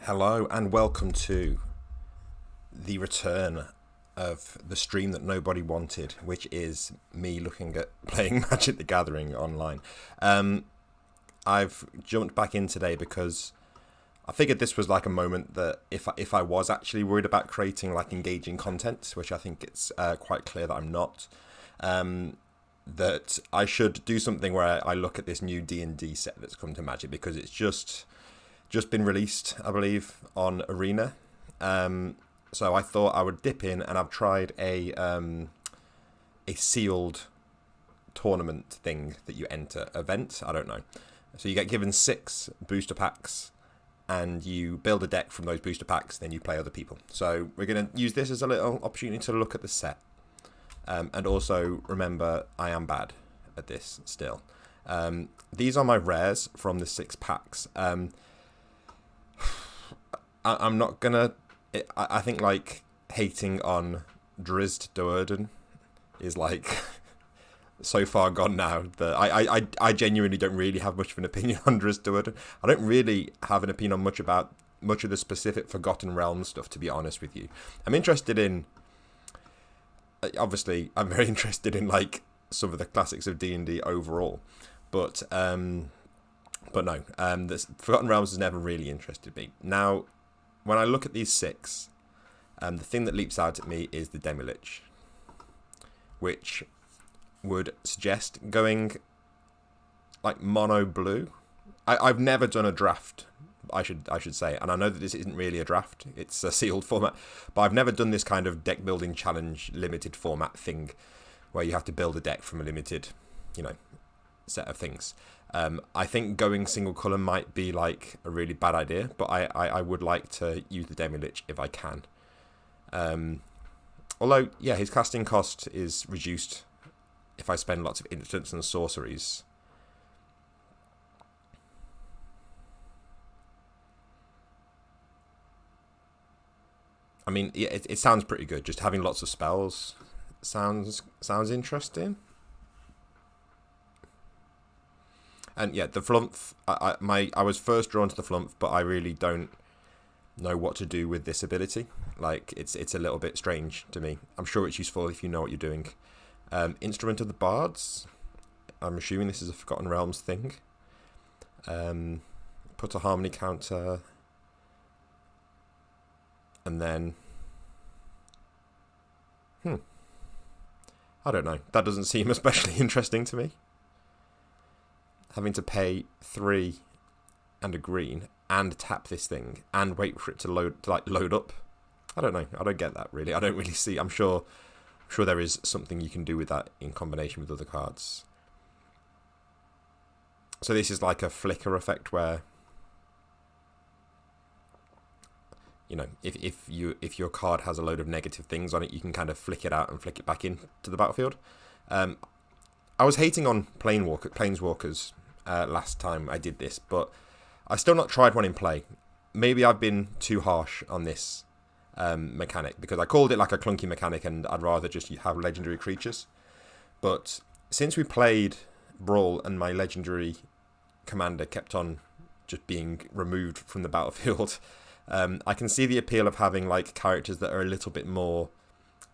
Hello and welcome to the return of the stream that nobody wanted, which is me looking at playing Magic the Gathering online. I've jumped back in today because I figured this was like a moment that if I was actually worried about creating like engaging content, which I think it's quite clear that I'm not, that I should do something where I look at this new D&D set that's come to Magic, because it's just been released, I believe, on Arena. So I thought I would dip in, and I've tried a sealed tournament thing that you enter, event, I don't know. So you get given 6 booster packs, and you build a deck from those booster packs, then you play other people. So we're going to use this as a little opportunity to look at the set. And also remember, I am bad at this still. These are my rares from the 6 packs. I'm not gonna. I think like hating on Drizzt Do'Urden is like so far gone now that I genuinely don't really have much of an opinion on Drizzt Do'Urden. I don't really have an opinion on much of the specific Forgotten Realms stuff, to be honest with you. I'm interested in. Obviously, I'm very interested in like some of the classics of D&D overall, but no, this Forgotten Realms has never really interested me. Now, when I look at these 6, the thing that leaps out at me is the Demi-Lich, which would suggest going like mono blue. I've never done a draft, I should say, and I know that this isn't really a draft, it's a sealed format, but I've never done this kind of deck building challenge limited format thing where you have to build a deck from a limited, set of things. I think going single colour might be like a really bad idea, but I would like to use the Demi-Lich if I can. Although, yeah, his casting cost is reduced if I spend lots of instants and sorceries. I mean, yeah, it sounds pretty good. Just having lots of spells sounds interesting. And yeah, the Flumph, I was first drawn to the Flumph, but I really don't know what to do with this ability. Like, it's a little bit strange to me. I'm sure it's useful if you know what you're doing. Instrument of the Bards. I'm assuming this is a Forgotten Realms thing. Put a harmony counter. And then... I don't know. That doesn't seem especially interesting to me. Having to pay 3 and a green and tap this thing and wait for it to load up. I don't know. I don't get that really. I don't really see. I'm sure there is something you can do with that in combination with other cards. So this is like a flicker effect where if your card has a load of negative things on it, you can kind of flick it out and flick it back into the battlefield. I was hating on Planeswalkers last time I did this, but I've still not tried one in play. Maybe I've been too harsh on this mechanic, because I called it like a clunky mechanic and I'd rather just have legendary creatures. But since we played Brawl and my legendary commander kept on just being removed from the battlefield, I can see the appeal of having like characters that are a little bit more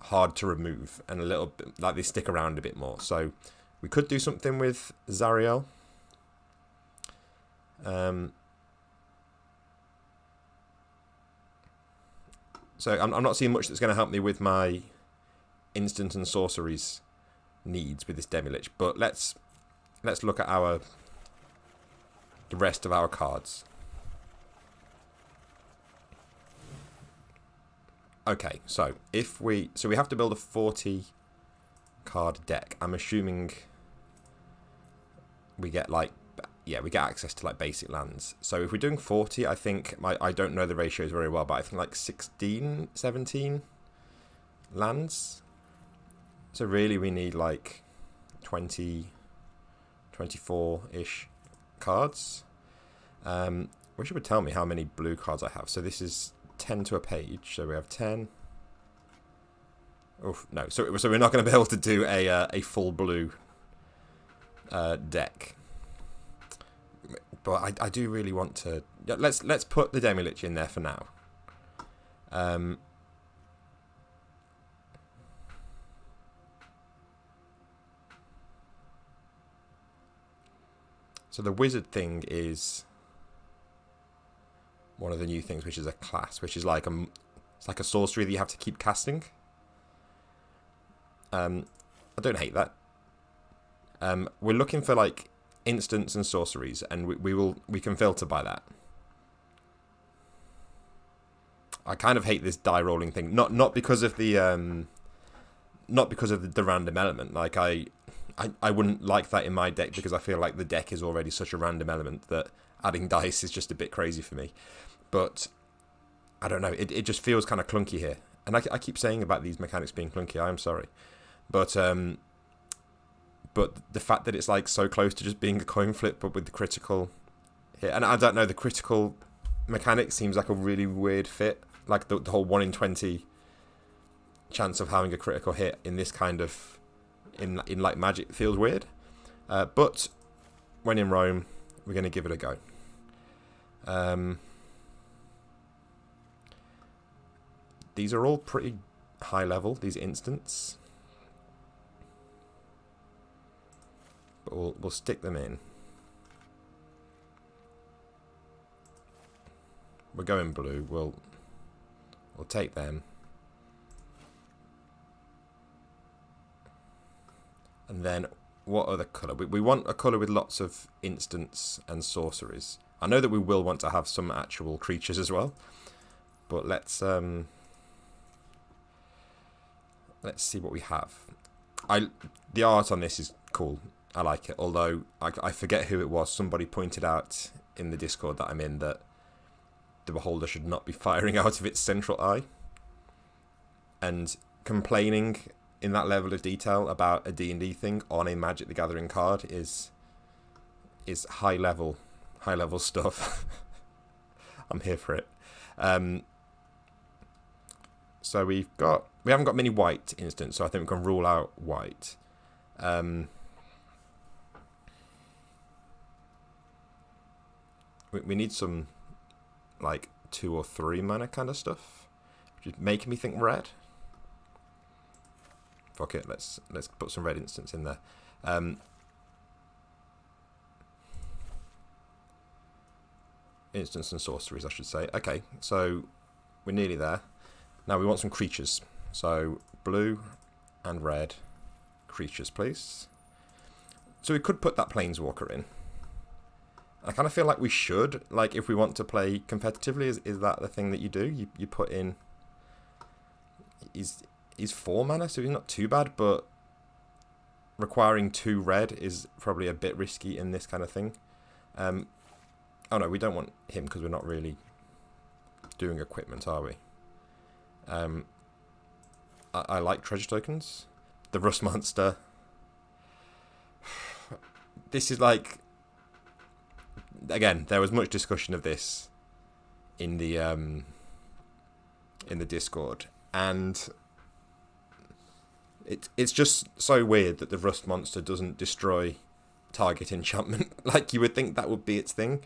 hard to remove and a little bit like they stick around a bit more. So we could do something with Zariel. So I'm not seeing much that's going to help me with my instant and sorceries needs with this Demi-Lich, but let's look at the rest of our cards. Okay, so we have to build a 40 card deck. I'm assuming we get access to like basic lands. So if we're doing 40, I think I don't know the ratios very well, but I think like 16, 17 lands. So really we need like 20, 24-ish cards. Wish it would tell me how many blue cards I have. So this is 10 to a page, so we have 10. Oh no, so we're not going to be able to do a full blue deck. But I do really want to let's put the Demi-Lich in there for now. So the wizard thing is one of the new things, which is a class, which is like it's like a sorcery that you have to keep casting. I don't hate that. We're looking for like instants and sorceries, and we can filter by that. I kind of hate this die rolling thing, not because of the random element. Like I wouldn't like that in my deck, because I feel like the deck is already such a random element that adding dice is just a bit crazy for me. But I don't know, it just feels kind of clunky here. And I keep saying about these mechanics being clunky, I am sorry. But the fact that it's like so close to just being a coin flip, but with the critical hit, and I don't know, the critical mechanic seems like a really weird fit. Like the whole 1 in 20 chance of having a critical hit in this kind of in like Magic feels weird. But when in Rome, we're going to give it a go. These are all pretty high level, these instants. But we'll stick them in. We're going blue. We'll take them. And then what other colour? We want a colour with lots of instants and sorceries. I know that we will want to have some actual creatures as well. But let's see what we have. The art on this is cool. I like it. Although I forget who it was. Somebody pointed out in the Discord that I'm in that the beholder should not be firing out of its central eye. And complaining in that level of detail about a D&D thing on a Magic the Gathering card is high level stuff. I'm here for it. So we haven't got many white instants, so I think we can rule out white. We need some like 2 or 3 mana kind of stuff, which is making me think red. Fuck it, let's put some red instants in there. Instants and sorceries, I should say. Okay, so we're nearly there. Now we want some creatures. So blue and red creatures, please. So we could put that Planeswalker in. I kind of feel like we should. Like, if we want to play competitively, is that the thing that you do? You put in... He's 4 mana, so he's not too bad, but requiring 2 red is probably a bit risky in this kind of thing. Oh no, we don't want him because we're not really doing equipment, are we? I like treasure tokens. The Rust Monster. This is like... Again, there was much discussion of this in the Discord, and it's just so weird that the Rust Monster doesn't destroy target enchantment. Like, you would think that would be its thing,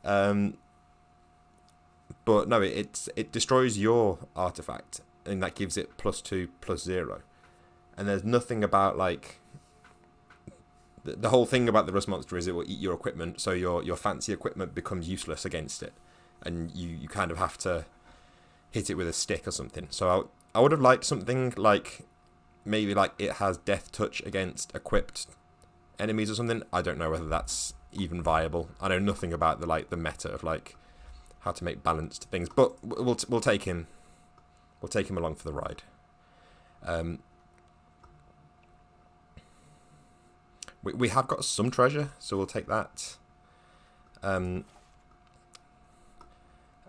but no, it destroys your artifact, and that gives it +2/+0. And there's nothing about like the whole thing about the Rust Monster is it will eat your equipment, so your fancy equipment becomes useless against it, and you kind of have to hit it with a stick or something. So I would have liked something like maybe like it has Death Touch against equipped enemies or something. I don't know whether that's even viable. I know nothing about the meta of like how to make balanced things, but we'll take him. We'll take him along for the ride. We have got some treasure, so we'll take that. And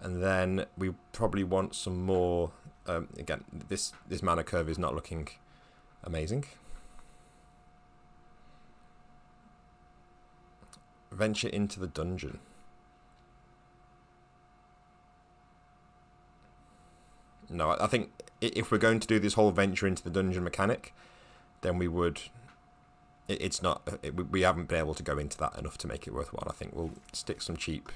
then we probably want some more. Again, this mana curve is not looking amazing. Venture into the dungeon. No, I think if we're going to do this whole venture into the dungeon mechanic, then we would... It's not... we haven't been able to go into that enough to make it worthwhile. I think we'll stick some cheap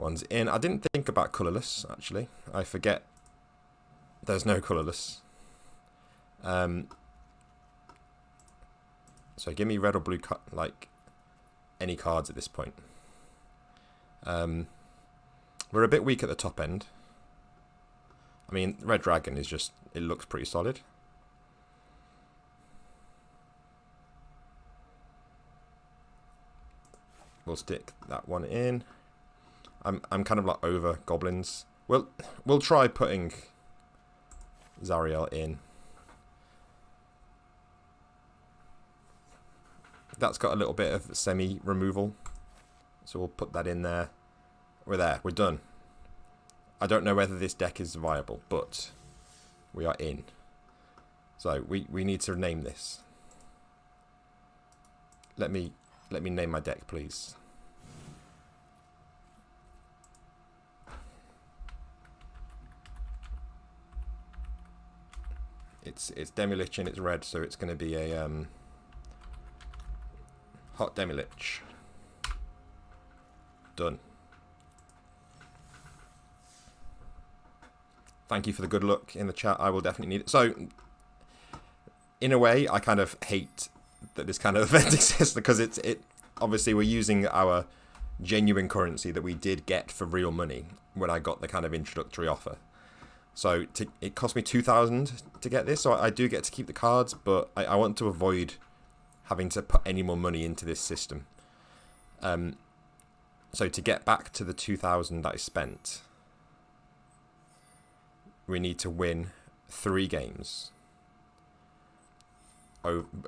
ones in. I didn't think about colourless, actually. I forget there's no colourless. So give me red or blue, like any cards at this point. We're a bit weak at the top end. I mean, Red Dragon is just, it looks pretty solid. We'll stick that one in. I'm kind of like over goblins. We'll try putting Zariel in. That's got a little bit of semi removal, so we'll put that in there. We're there. We're done. I don't know whether this deck is viable, but we are in. So we need to name this. Let me name my deck, please. It's Demilich and it's red, so it's going to be a Hot Demilich. Done. Thank you for the good luck in the chat. I will definitely need it. So, in a way, I kind of hate that this kind of event exists because it obviously we're using our genuine currency that we did get for real money when I got the kind of introductory offer. So it cost me 2,000 to get this, so I do get to keep the cards, but I want to avoid having to put any more money into this system. So to get back to the 2,000 that I spent, we need to win 3 games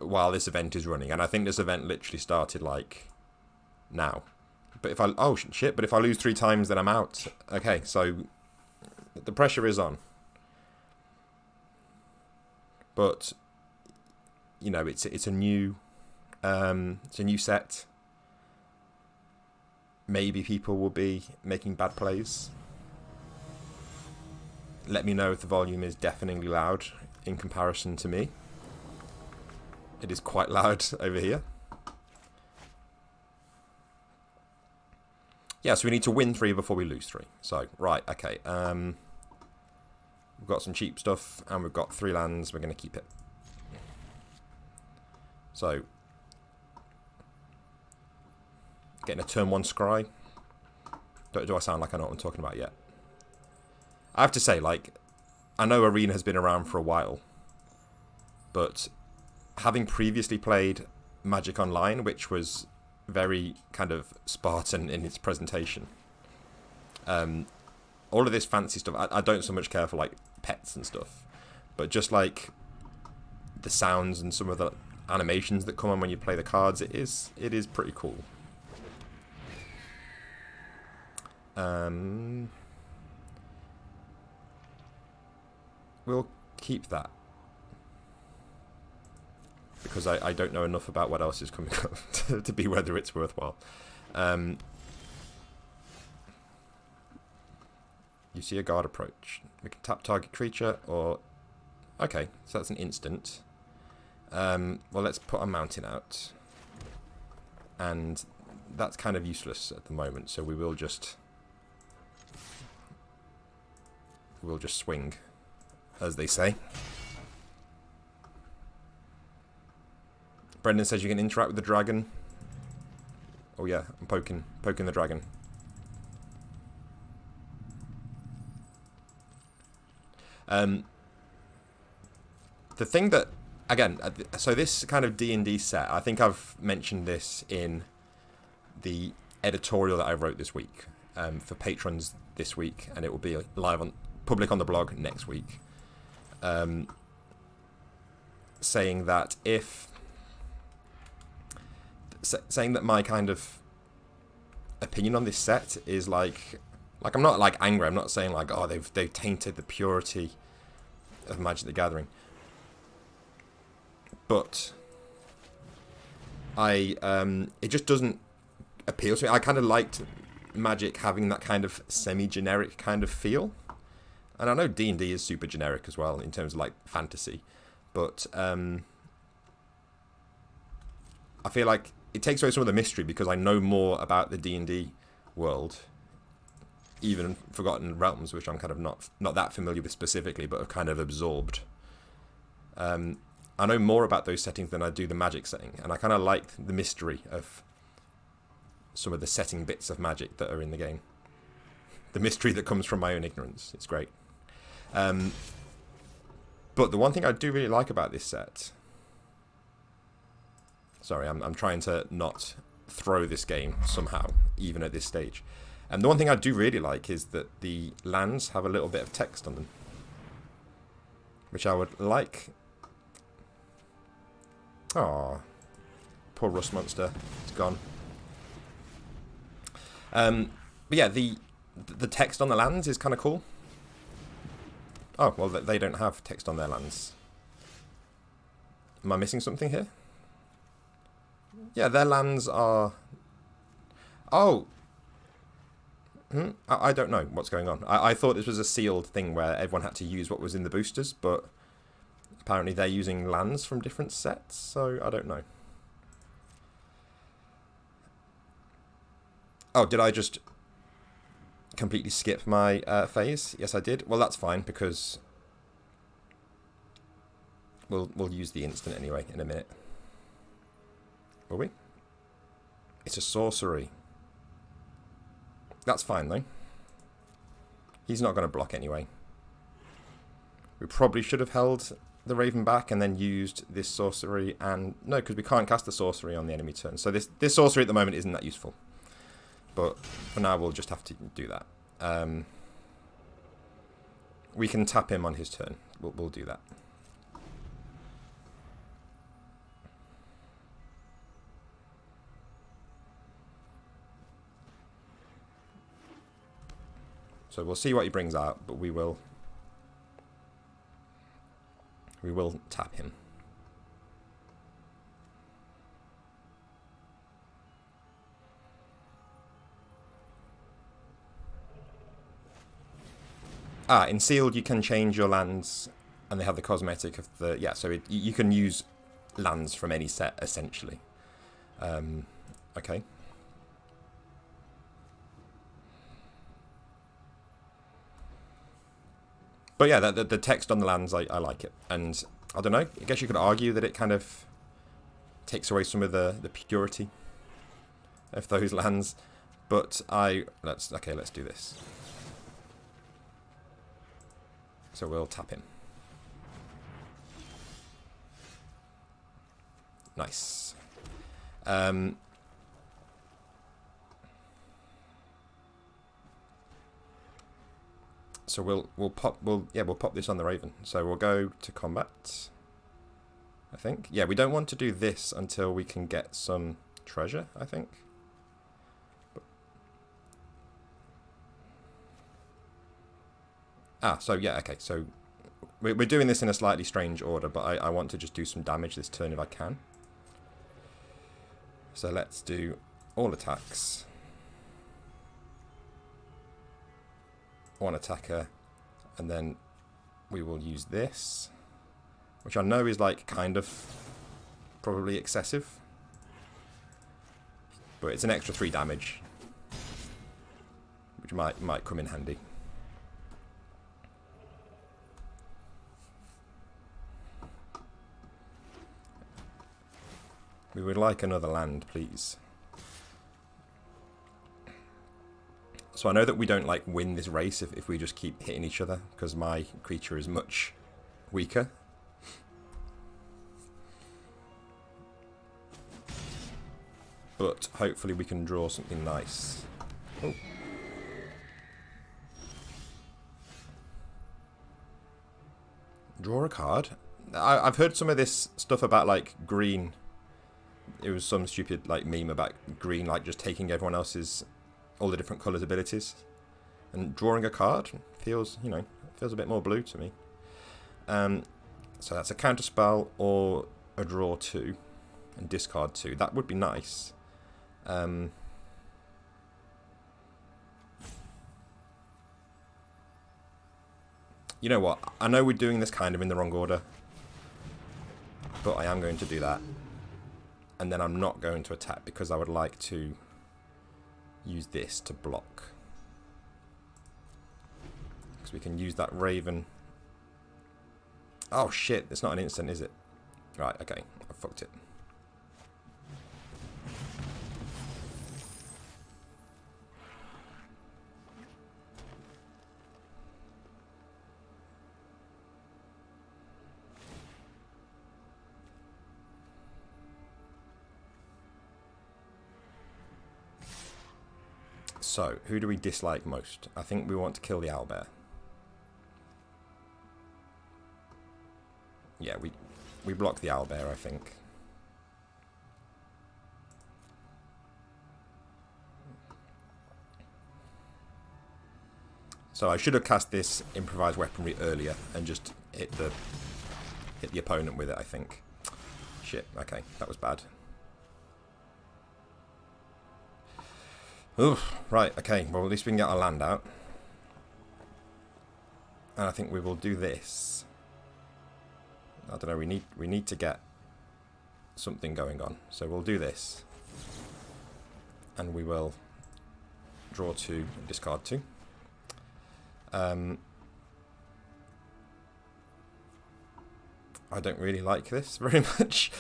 while this event is running. And I think this event literally started like now. But if I but if I lose 3 times, then I'm out. Okay, so the pressure is on. But you know, it's a new set. Maybe people will be making bad plays. Let me know if the volume is deafeningly loud in comparison to me. It is quite loud over here. Yeah, so we need to win 3 before we lose 3. So, right, okay. We've got some cheap stuff, and we've got 3 lands. We're going to keep it. So, getting a turn 1 scry. Do I sound like I know what I'm talking about yet? I have to say, like, I know Arena has been around for a while, but having previously played Magic Online, which was very kind of Spartan in its presentation, all of this fancy stuff, I don't so much care for, like, pets and stuff, but just, like, the sounds and some of the animations that come on when you play the cards, it is pretty cool. We'll keep that because I don't know enough about what else is coming up to be whether it's worthwhile. You see a guard approach. We can tap target creature or... Okay, so that's an instant. Well, let's put a mountain out. And that's kind of useless at the moment, so we will just... We'll just swing, as they say. Brendan says you can interact with the dragon. Oh yeah, I'm poking the dragon. The thing that, again, so this kind of D&D set, I think I've mentioned this in the editorial that I wrote this week for patrons this week, and it will be live on public on the blog next week. Saying that saying that my kind of opinion on this set is like I'm not like angry. I'm not saying like, oh, they've tainted the purity of Magic the Gathering. But it just doesn't appeal to me. I kind of liked Magic having that kind of semi-generic kind of feel. And I know D&D is super generic as well in terms of like fantasy, but I feel like it takes away some of the mystery because I know more about the D&D world even Forgotten Realms, which I'm kind of not that familiar with specifically, but have kind of absorbed. I know more about those settings than I do the Magic setting, and I kind of like the mystery of some of the setting bits of Magic that are in the game. The mystery that comes from my own ignorance. It's great. But the one thing I do really like about this set... Sorry, I'm trying to not throw this game somehow, even at this stage. And the one thing I do really like is that the lands have a little bit of text on them, which I would like. Oh, poor rust monster, it's gone. But yeah, the text on the lands is kind of cool. Oh well, they don't have text on their lands. Am I missing something here? Yeah, their lands are... Oh! I don't know what's going on. I thought this was a sealed thing where everyone had to use what was in the boosters, but apparently they're using lands from different sets, so I don't know. Oh, did I just completely skip my phase? Yes, I did. Well, that's fine, because we'll use the instant anyway in a minute. Will we? It's a sorcery. That's fine, though. He's not going to block anyway. We probably should have held the Raven back and then used this sorcery. And no, because we can't cast the sorcery on the enemy turn. So this sorcery at the moment isn't that useful. But for now, we'll just have to do that. We can tap him on his turn. We'll do that. So we'll see what he brings out, but we will tap him. In sealed you can change your lands, and they have the cosmetic of the so you can use lands from any set essentially. Okay. But yeah, the text on the lands, I like it. And I don't know, I guess you could argue that it kind of takes away some of the purity of those lands. But let's do this. So we'll tap him. Nice. So we'll pop this on the Raven. So we'll go to combat, I think. Yeah, we don't want to do this until we can get some treasure, I think. So yeah, okay. So we're doing this in a slightly strange order, but I want to just do some damage this turn if I can. So let's do all attacks. One attacker, and then we will use this, which I know is like kind of probably excessive, but it's an extra 3 damage, which might come in handy. We would like another land, please. So I know that we don't like win this race if we just keep hitting each other, because my creature is much weaker. But hopefully we can draw something nice. Oh. Draw a card? I've heard some of this stuff about like green. It was some stupid like meme about green like just taking everyone else's all the different colours abilities, and drawing a card feels a bit more blue to me. So that's a counter spell or a draw 2 and discard 2. That would be nice. You know what? I know we're doing this kind of in the wrong order, but I am going to do that, and then I'm not going to attack because I would like to use this to block. we can use that Raven. Oh shit, it's not an instant, is it? Right, okay, I fucked it. So, who do we dislike most? I think we want to kill the owlbear. Yeah, we block the owlbear, I think. So I should have cast this improvised weaponry earlier and just hit the opponent with it, I think. Shit, okay, that was bad. Oof, right, okay, well at least we can get our land out. And I think we will do this. I don't know, we need to get something going on. So we'll do this. And we will draw 2 and discard 2. I don't really like this very much.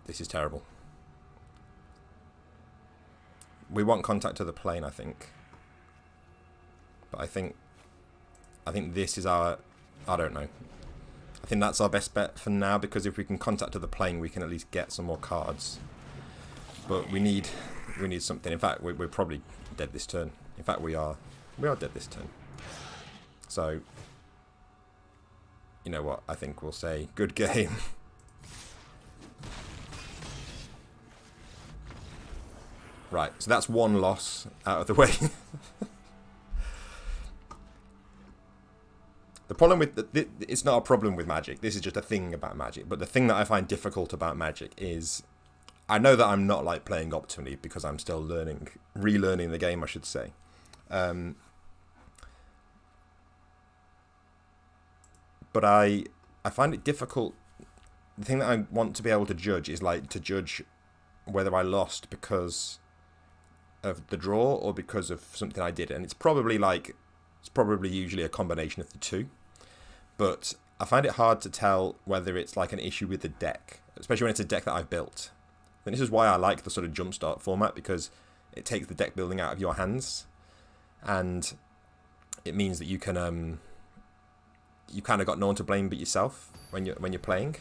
This is terrible. We want contact to the plane, I think. But I think this is our... I don't know. I think that's our best bet for now, because if we can contact to the plane, we can at least get some more cards. But we need something. In fact, we're probably dead this turn. In fact, we are dead this turn. So, you know what? I think we'll say good game. Right, so that's 1 loss out of the way. The problem with... it's not a problem with Magic. This is just a thing about Magic. But the thing that I find difficult about Magic is... I know that I'm not like playing optimally because I'm still learning... relearning the game, I should say. But I find it difficult... The thing that I want to be able to judge is like to judge whether I lost because of the draw or because of something I did. And it's probably usually a combination of the two. But I find it hard to tell whether it's like an issue with the deck, especially when it's a deck that I've built. And this is why I like the sort of jumpstart format, because it takes the deck building out of your hands, and it means that you can you kind of got no one to blame but yourself when you're playing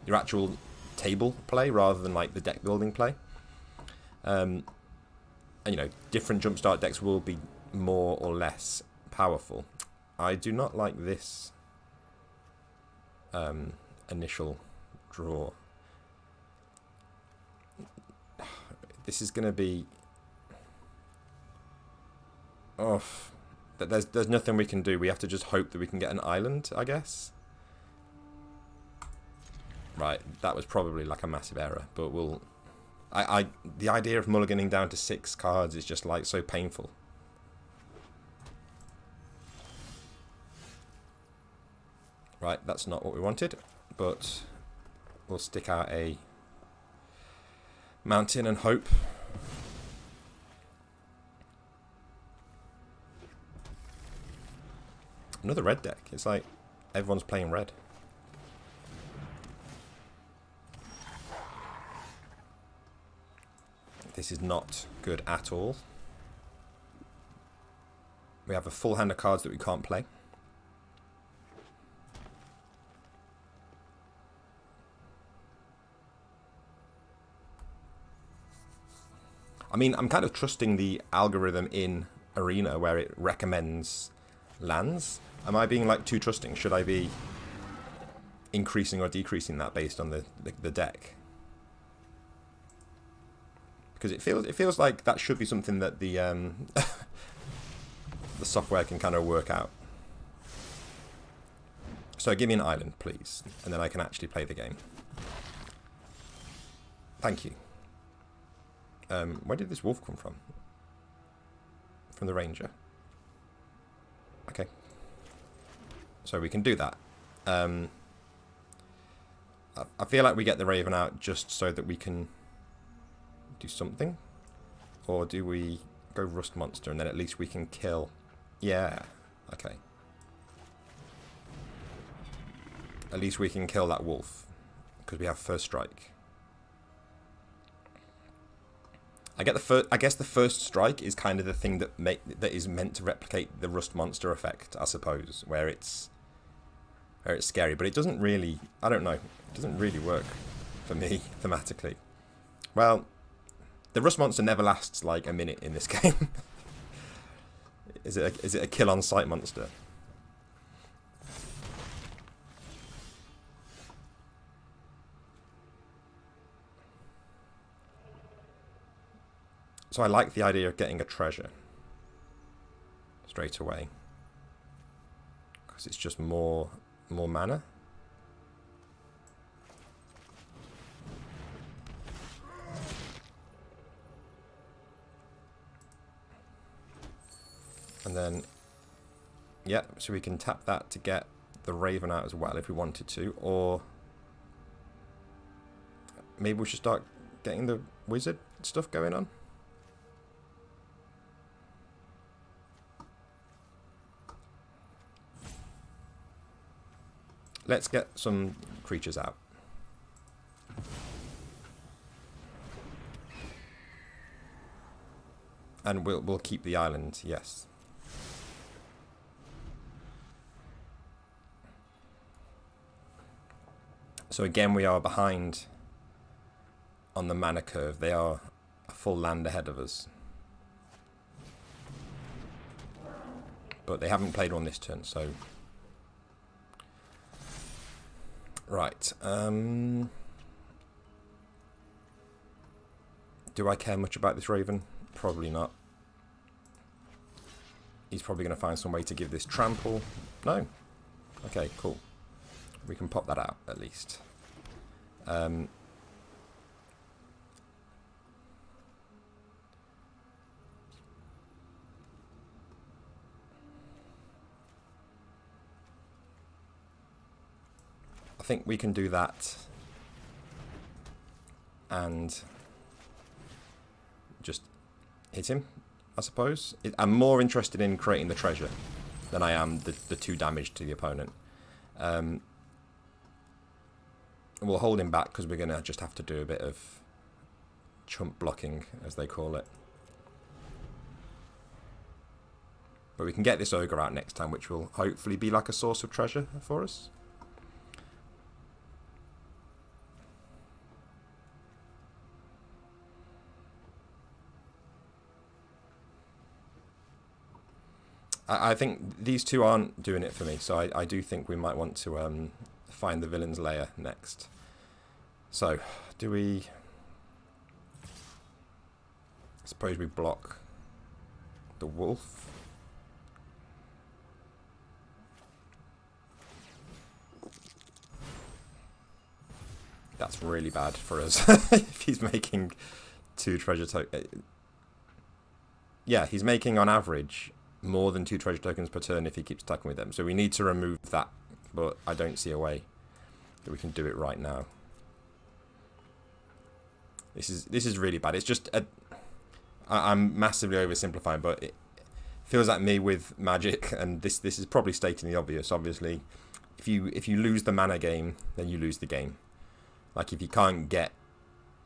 your actual table play rather than like the deck building play. And you know, different jumpstart decks will be more or less powerful. I do not like this initial draw. This is going to be... Oh, there's nothing we can do. We have to just hope that we can get an island, I guess. Right, that was probably like a massive error, but we'll... the idea of mulliganing down to 6 cards is just like so painful. Right, that's not what we wanted, but we'll stick out a mountain and hope. Another red deck. It's like everyone's playing red. This is not good at all. We have a full hand of cards that we can't play. I mean, I'm kind of trusting the algorithm in Arena where it recommends lands. Am I being like too trusting? Should I be increasing or decreasing that based on the deck? Because it feels like that should be something that the the software can kind of work out. So give me an island, please, and then I can actually play the game. Thank you. Where did this wolf come from? From the ranger. Okay. So we can do that. I I feel like we get the Raven out just so that we can do something. Or do we go Rust Monster and then at least we can kill? Yeah, okay. At least we can kill that wolf because we have first strike. I guess the first strike is kind of the thing that is meant to replicate the Rust Monster effect, I suppose, where it's scary, but it doesn't really. I don't know. It doesn't really work for me thematically. Well, the Rust Monster never lasts like a minute in this game. Is it a kill on sight monster? So I like the idea of getting a treasure straight away because it's just more mana. And then, yeah, so we can tap that to get the Raven out as well if we wanted to, or maybe we should start getting the wizard stuff going on. Let's get some creatures out. And we'll keep the island, yes. So again, we are behind on the mana curve. They are a full land ahead of us. But they haven't played on this turn, so... Right. Do I care much about this Raven? Probably not. He's probably going to find some way to give this trample. No. Okay, cool. We can pop that out, at least. I think we can do that and just hit him, I suppose. I'm more interested in creating the treasure than I am the 2 damage to the opponent. We'll hold him back because we're going to just have to do a bit of chump blocking, as they call it. But we can get this ogre out next time, which will hopefully be like a source of treasure for us. I think these 2 aren't doing it for me, so I do think we might want to find the villain's lair next. So, do we... I suppose we block the wolf. That's really bad for us if he's making 2 treasure tokens. Yeah, he's making on average more than 2 treasure tokens per turn if he keeps attacking with them. So we need to remove that, but I don't see a way that we can do it right now. This is really bad. It's just I'm massively oversimplifying, but it feels like me with Magic, and this is probably stating the obvious. Obviously, if you lose the mana game, then you lose the game. Like if you can't get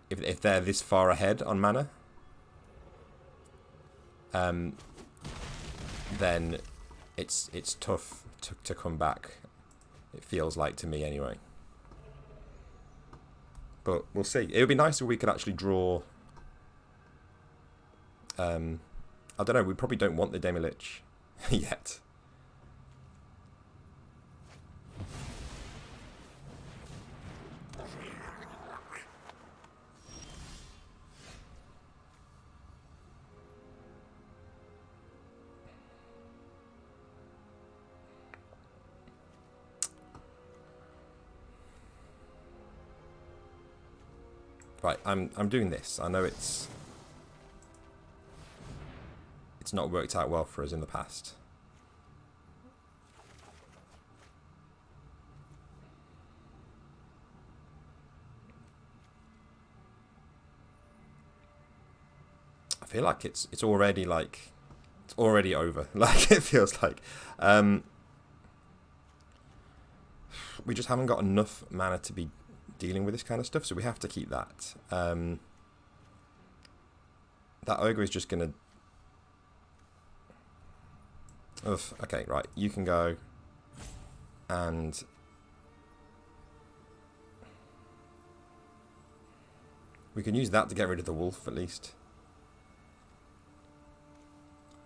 if they're this far ahead on mana, then it's tough to come back. It feels like to me anyway. But we'll see. It would be nice if we could actually draw. I don't know. We probably don't want the Demi-Lich yet. Right, I'm doing this. I know it's not worked out well for us in the past. feel like it's already like it's already over. Like it feels like we just haven't got enough mana to be dealing with this kind of stuff, so we have to keep that. That ogre is just gonna. Okay, right. You can go, and we can use that to get rid of the wolf at least.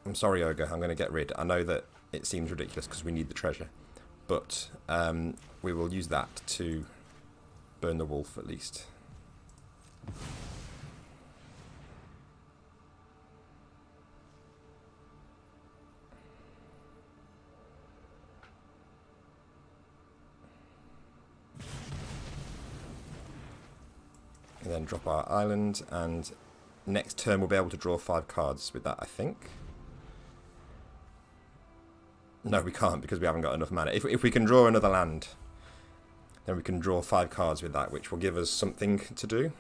I'm sorry, ogre. I'm going to get rid. I know that it seems ridiculous because we need the treasure, but we will use that to burn the wolf at least. And then drop our island, and next turn we'll be able to draw 5 cards with that, I think. No, we can't because we haven't got enough mana. If we can draw another land, then we can draw 5 cards with that, which will give us something to do.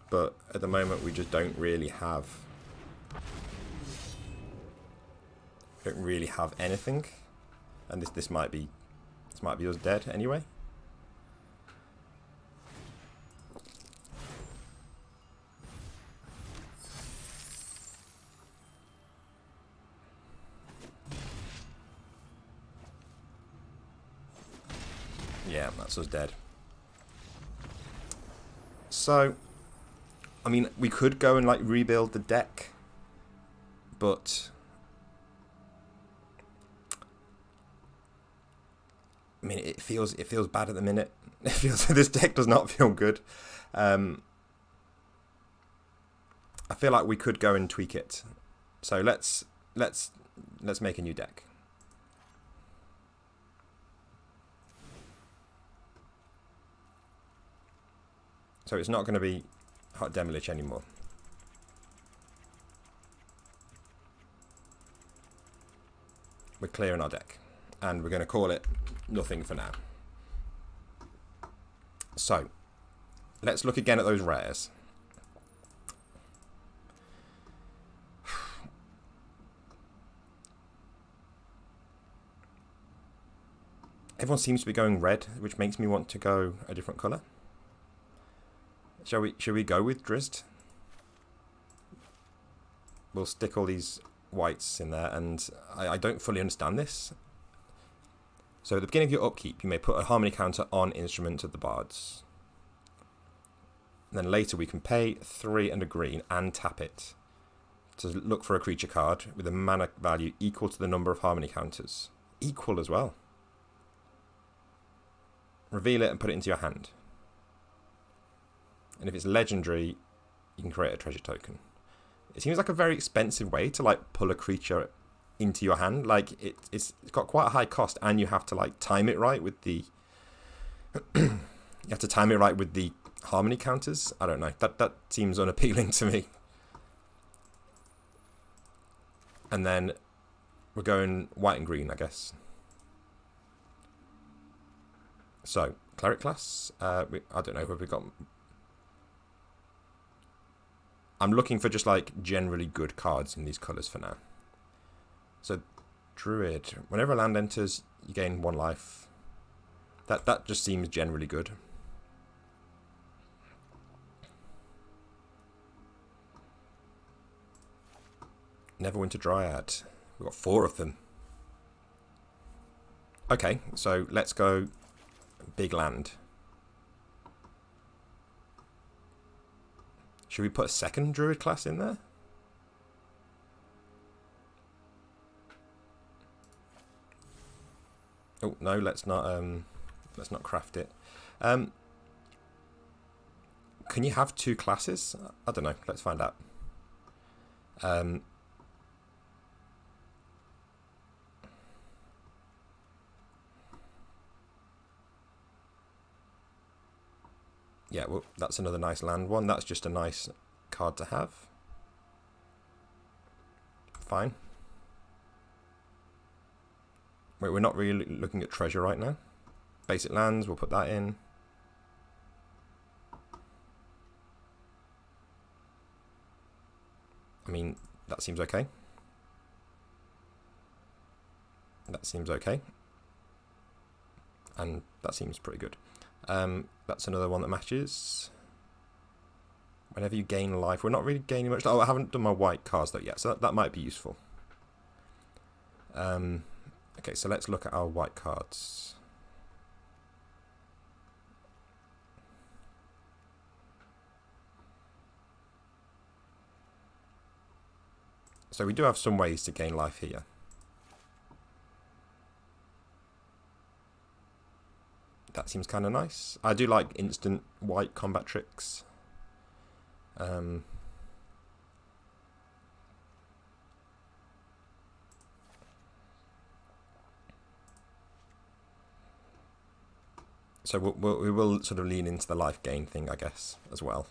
But at the moment we just don't really have anything. And this might be us dead anyway. Yeah, that's us dead. So, I mean, we could go and like rebuild the deck, but I mean, it feels bad at the minute. It feels this deck does not feel good. I feel like we could go and tweak it. So let's make a new deck. So it's not going to be Hot Demolish anymore. We're clearing our deck. And we're going to call it nothing for now. So, let's look again at those rares. Everyone seems to be going red, which makes me want to go a different colour. Should we go with Drizzt? We'll stick all these whites in there, and I don't fully understand this. So at the beginning of your upkeep, you may put a harmony counter on Instrument of the Bards. And then later we can pay 3 and a green and tap it to look for a creature card with a mana value equal to the number of harmony counters. Equal as well. Reveal it and put it into your hand. And if it's legendary, you can create a treasure token. It seems like a very expensive way to like pull a creature into your hand. Like it's got quite a high cost, and you have to like time it right with the you have to time it right with the harmony counters. I don't know. That seems unappealing to me. And then we're going white and green, I guess. So cleric class. I don't know where we got. I'm looking for just like generally good cards in these colours for now. So Druid. Whenever a land enters, you gain 1 life. That just seems generally good. Neverwinter Dryad. We've got 4 of them. Okay, so let's go big land. Should we put a second Druid class in there? Oh no, let's not craft it. Can you have 2 classes? I don't know. Let's find out. Yeah, well, that's another nice land one. That's just a nice card to have. Fine. Wait, we're not really looking at treasure right now. Basic lands, we'll put that in. I mean, that seems okay. That seems okay. And that seems pretty good. That's another one that matches. Whenever you gain life, we're not really gaining much. Oh, I haven't done my white cards though yet, so that might be useful. Okay, so let's look at our white cards. So we do have some ways to gain life here. That seems kind of nice. I do like instant white combat tricks. So we will sort of lean into the life gain thing, I guess, as well.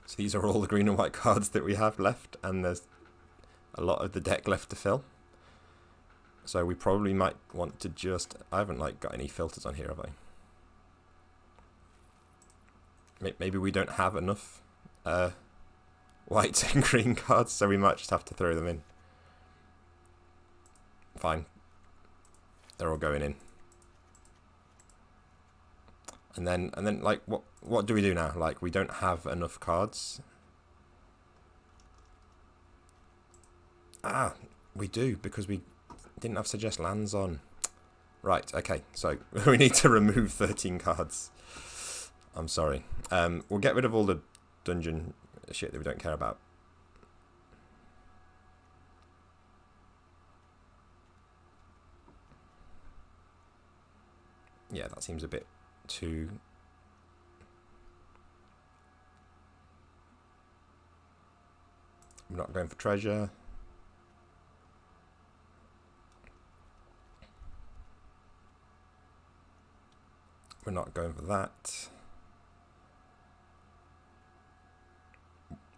So these are all the green and white cards that we have left, and there's a lot of the deck left to fill. So we probably might want to just... I haven't got any filters on here, have I? Maybe we don't have enough white and green cards, so we might just have to throw them in. Fine. They're all going in. And then what do we do now? We don't have enough cards. Ah, we do, because we didn't have suggest lands on. Right, okay, so we need to remove 13 cards. I'm sorry. We'll get rid of all the dungeon shit that we don't care about. Yeah, that seems a bit too... We're not going for treasure. We're not going for that.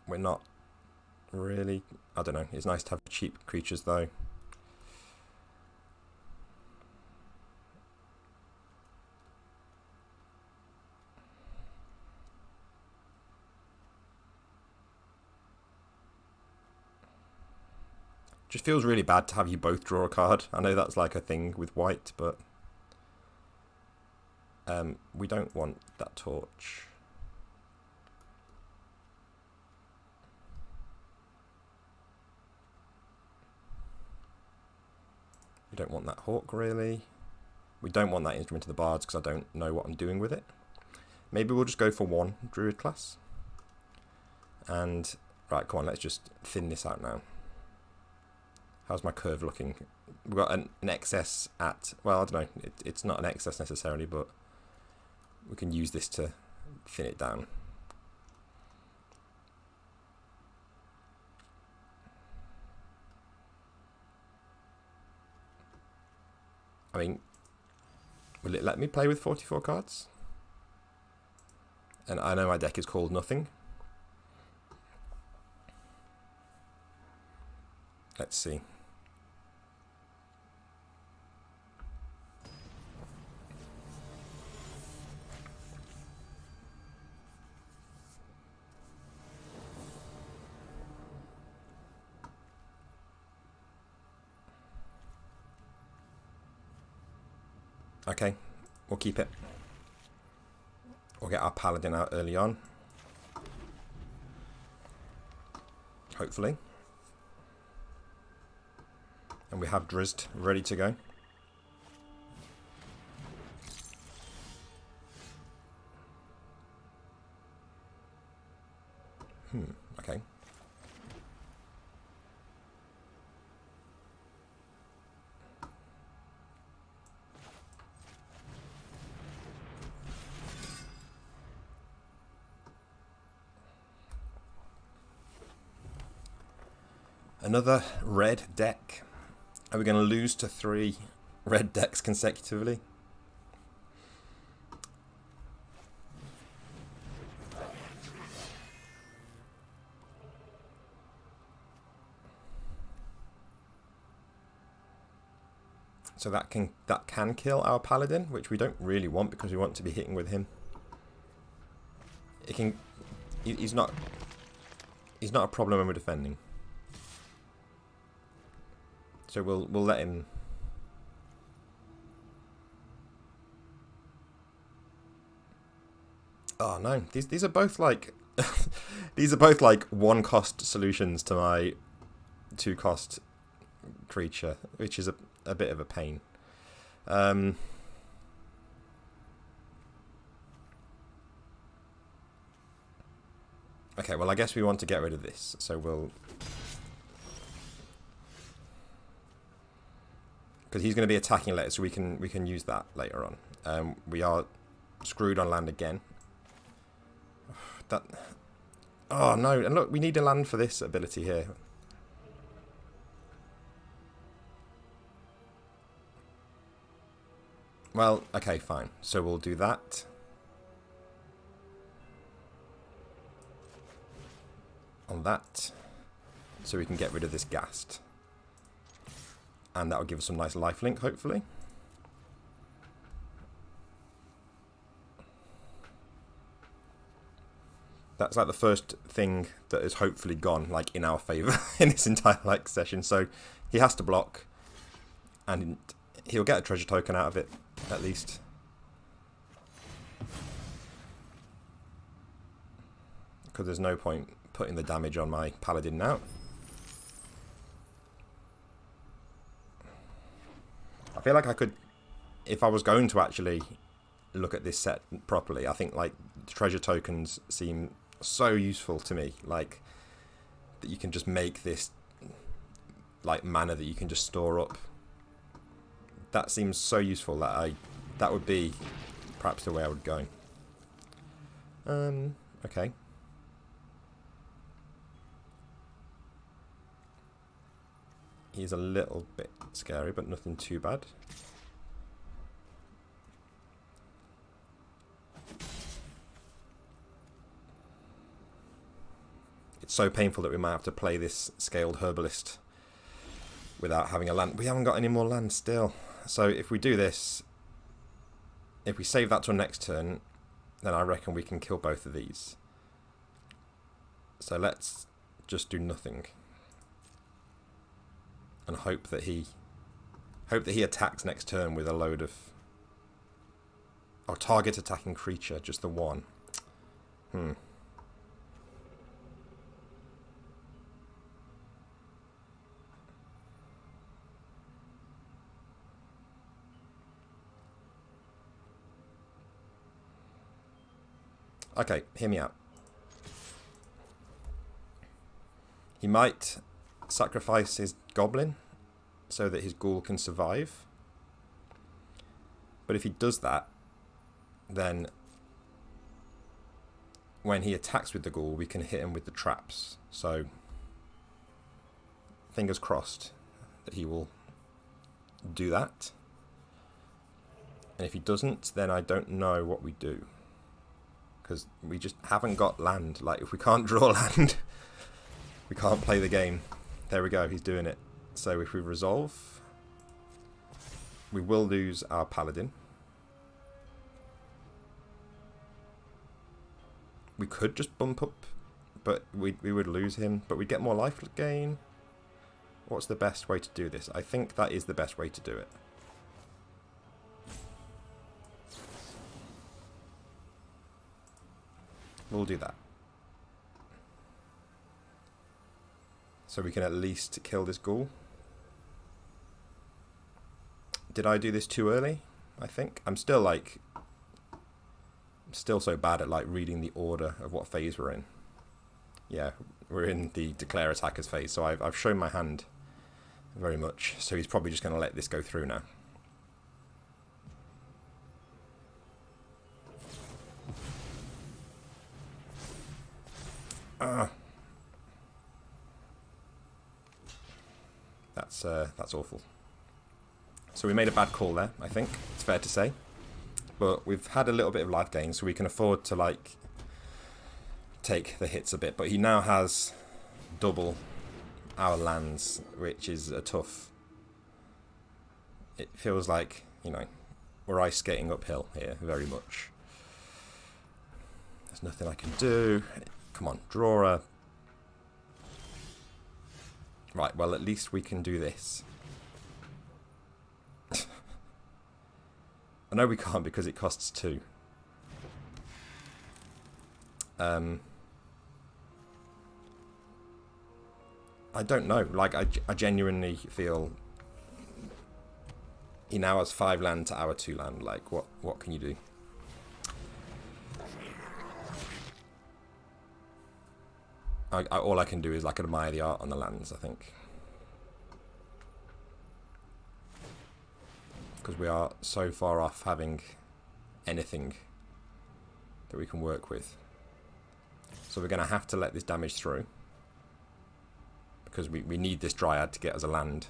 We're not really... I don't know. It's nice to have cheap creatures, though. Just feels really bad to have you both draw a card. I know that's like a thing with white, but we don't want that torch. We don't want that hawk, really. We don't want that instrument of the bards because I don't know what I'm doing with it. Maybe we'll just go for one druid class. And, right, come on, let's just thin this out now. How's my curve looking? We've got an excess at, well, I don't know, it's not an excess necessarily, but we can use this to thin it down. I mean, will it let me play with 44 cards? And I know my deck is called nothing. Let's see. Okay, we'll keep it. We'll get our paladin out early on. Hopefully. And we have Drizzt ready to go. Okay. Another red deck. Are we going to lose to 3 red decks consecutively? So that can kill our paladin, which we don't really want because we want to be hitting with him. It can. He's not a problem when we're defending. So we'll let him. Oh no, these are both like these are both like 1-cost solutions to my 2-cost creature, which is a bit of a pain. Okay, well I guess we want to get rid of this, so we'll, because he's going to be attacking later, so we can use that later on. We are screwed on land again. That. Oh no! And look, we need a land for this ability here. Well, okay, fine. So we'll do that. On that. So we can get rid of this ghast. And that will give us some nice lifelink, hopefully. That's like the first thing that has hopefully gone like in our favour in this entire like session. So he has to block, and he'll get a treasure token out of it at least. Because there's no point putting the damage on my paladin now. I feel like I could, if I was going to actually look at this set properly, I think like treasure tokens seem so useful to me, like that you can just make this like mana that you can just store up. That seems so useful that that would be perhaps the way I would go. Okay. He's a little bit scary, but nothing too bad. It's so painful that we might have to play this scaled herbalist without having a land. We haven't got any more land still. So if we do this, if we save that till next turn, then I reckon we can kill both of these. So let's just do nothing. And hope that he attacks next turn with a load of target attacking creature, just the one. Okay, hear me out. He might sacrifice his goblin so that his ghoul can survive. But if he does that, then when he attacks with the ghoul, we can hit him with the traps. So fingers crossed that he will do that. And if he doesn't, then I don't know what we do. Because we just haven't got land. Like, if we can't draw land, we can't play the game. There we go, he's doing it. So if we resolve, we will lose our paladin. We could just bump up, but we would lose him. But we'd get more life gain. What's the best way to do this? I think that is the best way to do it. We'll do that. So we can at least kill this ghoul. Did I do this too early? I think. I'm still so bad at like reading the order of what phase we're in. Yeah, we're in the declare attackers phase, so I've shown my hand very much. So he's probably just going to let this go through now. That's awful. So we made a bad call there, I think. It's fair to say. But we've had a little bit of life gain, so we can afford to like take the hits a bit. But he now has double our lands, which is a tough it feels like, you know, we're ice skating uphill here, very much. There's nothing I can do. Come on, draw a... Right, well, at least we can do this. I know we can't because it costs 2. I don't know. Like, I genuinely feel he now has 5 land to our 2 land. Like, what can you do? All I can do is, like, admire the art on the lands, I think. Because we are so far off having anything that we can work with. So we're going to have to let this damage through. Because we need this Dryad to get us a land.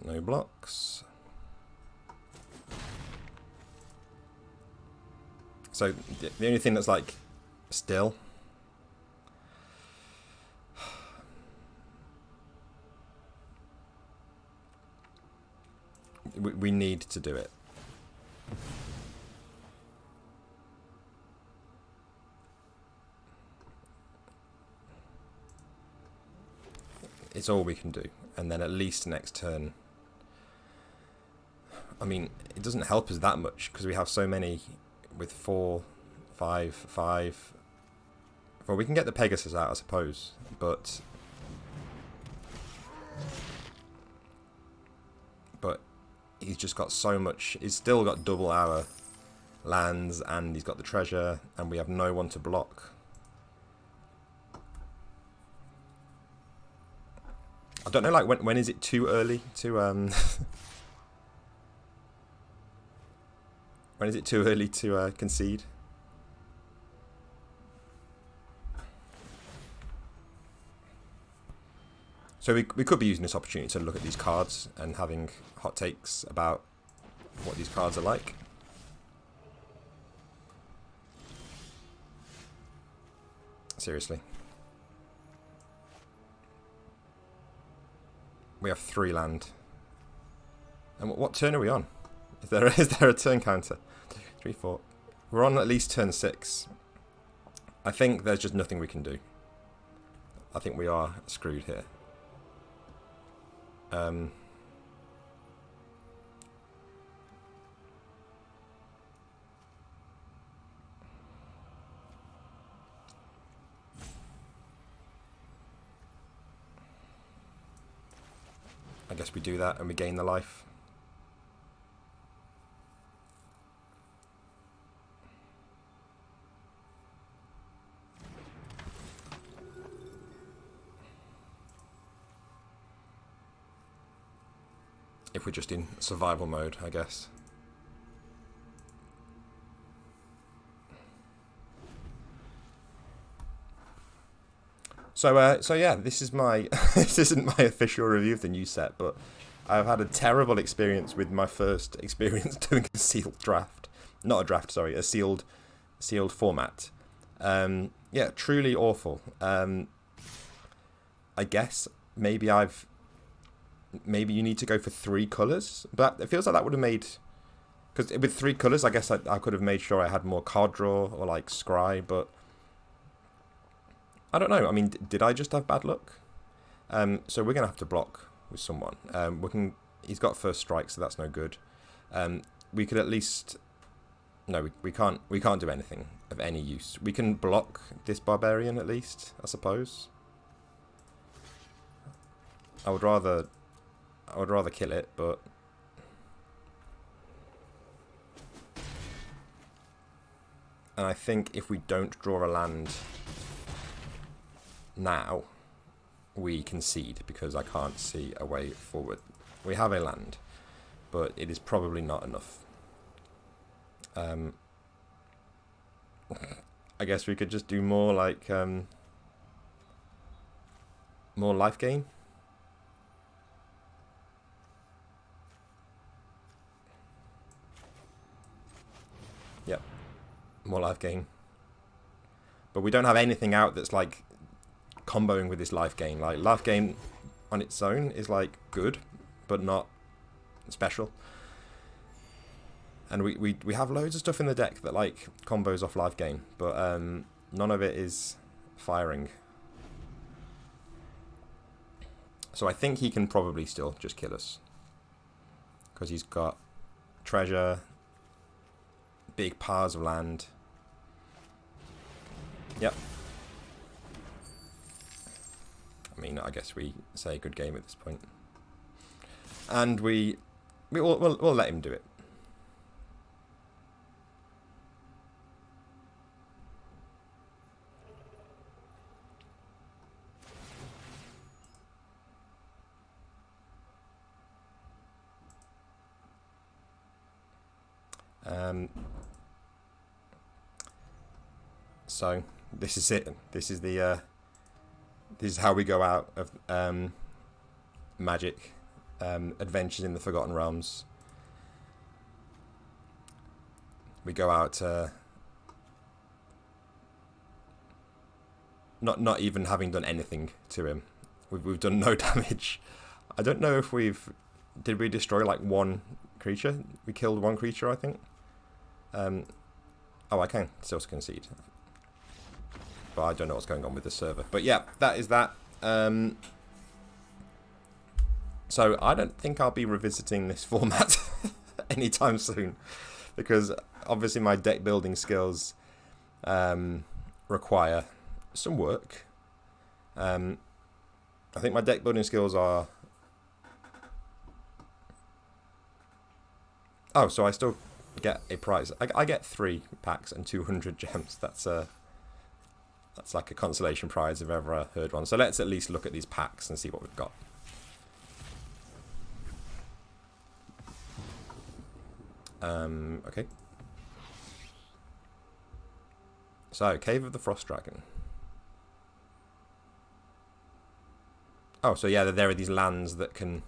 No blocks. So the only thing that's like still we need to do it. It's all we can do, and then at least next turn. I mean, it doesn't help us that much because we have so many with 4, 5, 5. Well, we can get the Pegasus out, I suppose, but he's just got so much. He's still got double our lands, and he's got the treasure, and we have no one to block. I don't know, like, when is it too early to when is it too early to concede? So we could be using this opportunity to look at these cards and having hot takes about what these cards are like. Seriously. We have 3 land. And what turn are we on? Is there a turn counter? 3, 4. We're on at least turn 6. I think there's just nothing we can do. I think we are screwed here. I guess we do that and we gain the life. If we're just in survival mode, I guess. So yeah, this is my this isn't my official review of the new set, but I've had a terrible experience with my first experience doing a sealed draft. Not a draft, sorry, a sealed format. Yeah, truly awful. I guess maybe you need to go for 3 colours, but it feels like that would have made, because with 3 colours, I guess I could have made sure I had more card draw or like scry, but I don't know. I mean, did I just have bad luck? So we're gonna have to block with someone. He's got first strike, so that's no good. We could at least, no, we can't do anything of any use. We can block this barbarian at least, I suppose. I would rather kill it, but and I think if we don't draw a land now, we concede because I can't see a way forward. We have a land, but it is probably not enough. I guess we could just do more like more life gain. Yep. More life gain. But we don't have anything out that's like comboing with this life gain. Like life gain on its own is like good, but not special. And we have loads of stuff in the deck that like combos off life gain, but none of it is firing. So I think he can probably still just kill us. Because he's got treasure, big piles of land. Yep. I mean, I guess we say good game at this point. And we'll let him do it. So this is it. This is the this is how we go out of Magic Adventures in the Forgotten Realms. We go out not even having done anything to him. We've done no damage. I don't know if did we destroy like one creature? We killed one creature, I think. Oh, I can still concede. But I don't know what's going on with the server. But yeah, that is that. So I don't think I'll be revisiting this format anytime soon. Because obviously my deck building skills require some work. I think my deck building skills are... Oh, so I still get a prize. I get 3 packs and 200 gems. That's like a consolation prize if ever I heard one. So let's at least look at these packs and see what we've got. Okay. So, Cave of the Frost Dragon. Oh, so yeah, there are these lands that can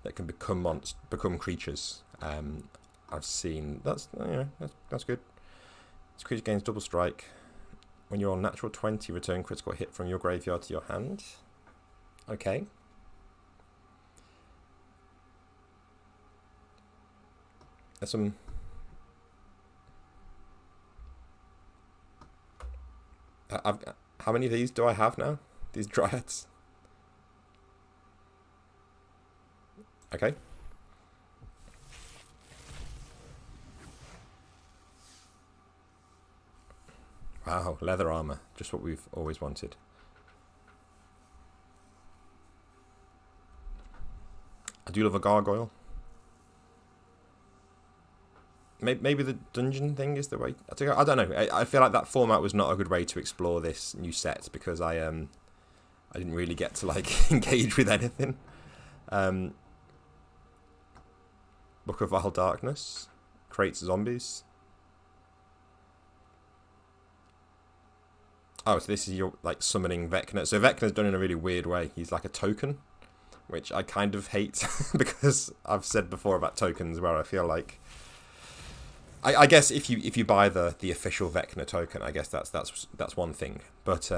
become creatures. I've seen that's good. This creature gains double strike. When you're on natural 20, return critical hit from your graveyard to your hand. Okay. There's some... How many of these do I have now? These dryads? Okay. Wow, leather armor. Just what we've always wanted. I do love a gargoyle. Maybe the dungeon thing is the way to go. I don't know. I feel like that format was not a good way to explore this new set because I didn't really get to like engage with anything. Book of Vile Darkness creates zombies. Oh, so this is your like summoning Vecna. So Vecna's done in a really weird way. He's like a token, which I kind of hate because I've said before about tokens where I feel like I guess if you buy the official Vecna token, I guess that's one thing. But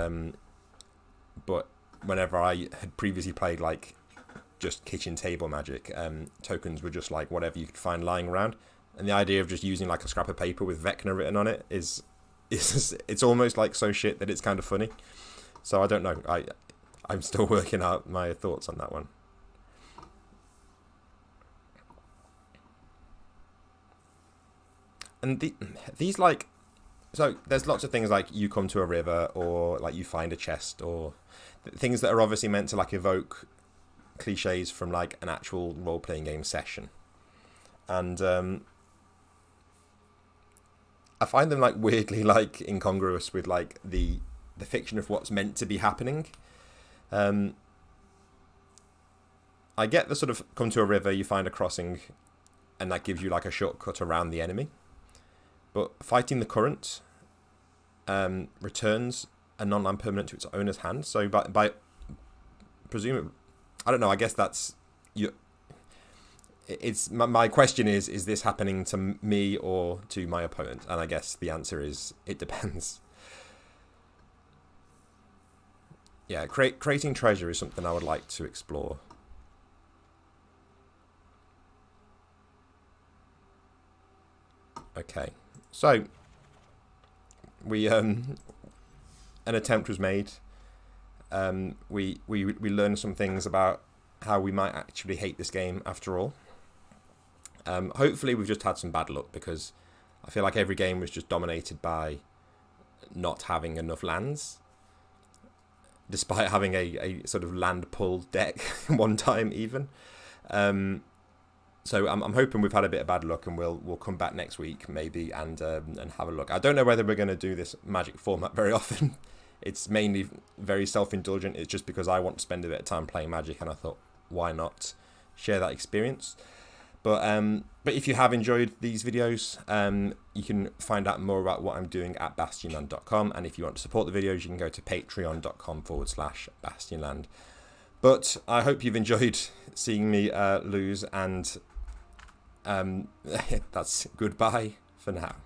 whenever I had previously played like just kitchen table Magic, tokens were just like whatever you could find lying around, and the idea of just using like a scrap of paper with Vecna written on it is it's almost like so shit that it's kind of funny. So I don't know. I'm still working out my thoughts on that one. And these like, so there's lots of things like you come to a river or like you find a chest or things that are obviously meant to like evoke cliches from like an actual role-playing game session. And I find them like weirdly like incongruous with like the fiction of what's meant to be happening. I get the sort of come to a river, you find a crossing, and that gives you like a shortcut around the enemy. But fighting the current returns a non-land permanent to its owner's hand. So by presumably, I don't know. I guess that's you. it's my question is this happening to me or to my opponent? And I guess the answer is it depends. Yeah, creating treasure is something I would like to explore. Okay, so we an attempt was made. We learned some things about how we might actually hate this game after all. Hopefully we've just had some bad luck, because I feel like every game was just dominated by not having enough lands, despite having a sort of land pull deck one time even. So I'm hoping we've had a bit of bad luck, and we'll come back next week maybe and have a look. I don't know whether we're going to do this Magic format very often. It's mainly very self-indulgent. It's just because I want to spend a bit of time playing Magic, and I thought, why not share that experience? But if you have enjoyed these videos, you can find out more about what I'm doing at bastionland.com. And if you want to support the videos, you can go to patreon.com/bastionland. But I hope you've enjoyed seeing me lose, and that's goodbye for now.